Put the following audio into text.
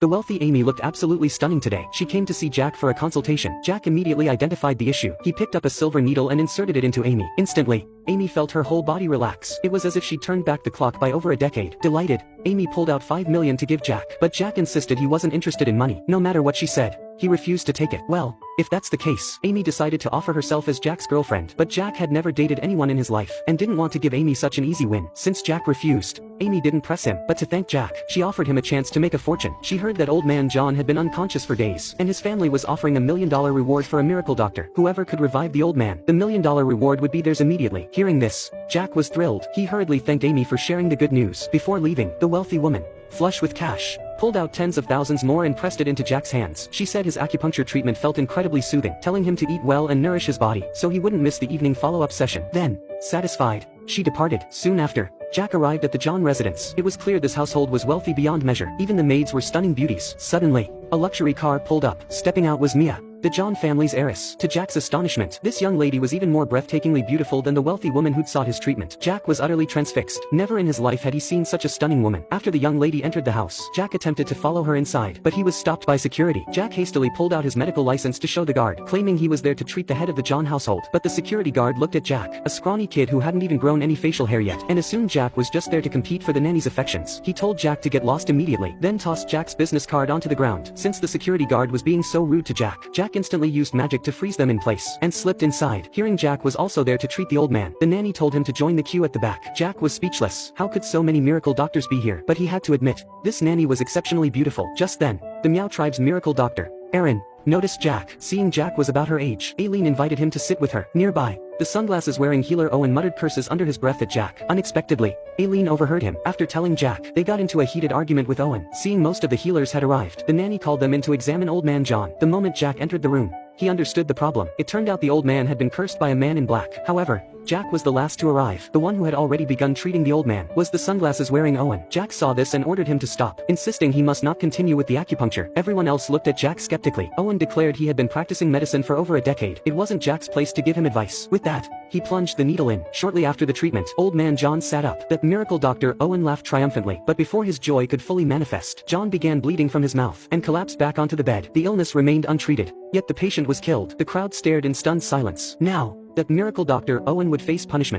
The wealthy Amy looked absolutely stunning today. She came to see Jack for a consultation. Jack immediately identified the issue. He picked up a silver needle and inserted it into Amy. Instantly, Amy felt her whole body relax. It was as if she turned back the clock by over a decade. Delighted, Amy pulled out $5 million to give Jack. But Jack insisted he wasn't interested in money. No matter what she said, he refused to take it. Well, if that's the case, Amy decided to offer herself as Jack's girlfriend. But Jack had never dated anyone in his life, and didn't want to give Amy such an easy win. Since Jack refused, Amy didn't press him, but to thank Jack, she offered him a chance to make a fortune. She heard that old man John had been unconscious for days, and his family was offering $1 million reward for a miracle doctor. Whoever could revive the old man, the $1 million reward would be theirs immediately. Hearing this, Jack was thrilled. He hurriedly thanked Amy for sharing the good news. Before leaving, the wealthy woman, flush with cash, pulled out tens of thousands more and pressed it into Jack's hands. She said his acupuncture treatment felt incredibly soothing, telling him to eat well and nourish his body, so he wouldn't miss the evening follow-up session. Then, satisfied, she departed. Soon after, Jack arrived at the John residence. It was clear this household was wealthy beyond measure. Even the maids were stunning beauties. Suddenly, a luxury car pulled up. Stepping out was Mia, the John family's heiress. To Jack's astonishment, this young lady was even more breathtakingly beautiful than the wealthy woman who'd sought his treatment. Jack was utterly transfixed. Never in his life had he seen such a stunning woman. After the young lady entered the house, Jack attempted to follow her inside, but he was stopped by security. Jack hastily pulled out his medical license to show the guard, claiming he was there to treat the head of the John household. But the security guard looked at Jack, a scrawny kid who hadn't even grown any facial hair yet, and assumed Jack was just there to compete for the nanny's affections. He told Jack to get lost immediately, then tossed Jack's business card onto the ground. Since the security guard was being so rude to Jack, Jack instantly used magic to freeze them in place, and slipped inside. Hearing Jack was also there to treat the old man, the nanny told him to join the queue at the back. Jack was speechless. How could so many miracle doctors be here? But he had to admit, this nanny was exceptionally beautiful. Just then, the Meow tribe's miracle doctor, Erin, noticed Jack. Seeing Jack was about her age, Aileen invited him to sit with her. Nearby, the sunglasses-wearing healer Owen muttered curses under his breath at Jack. Unexpectedly, Aileen overheard him. After telling Jack, they got into a heated argument with Owen. Seeing most of the healers had arrived, the nanny called them in to examine old man John. The moment Jack entered the room, he understood the problem. It turned out the old man had been cursed by a man in black. However, Jack was the last to arrive. The one who had already begun treating the old man was the sunglasses-wearing Owen. Jack saw this and ordered him to stop, insisting he must not continue with the acupuncture. Everyone else looked at Jack skeptically. Owen declared he had been practicing medicine for over a decade. It wasn't Jack's place to give him advice. With that, he plunged the needle in. Shortly after the treatment, old man John sat up. That miracle doctor Owen laughed triumphantly. But before his joy could fully manifest, John began bleeding from his mouth and collapsed back onto the bed. The illness remained untreated, yet the patient was killed. The crowd stared in stunned silence. Now, that miracle doctor Owen would face punishment.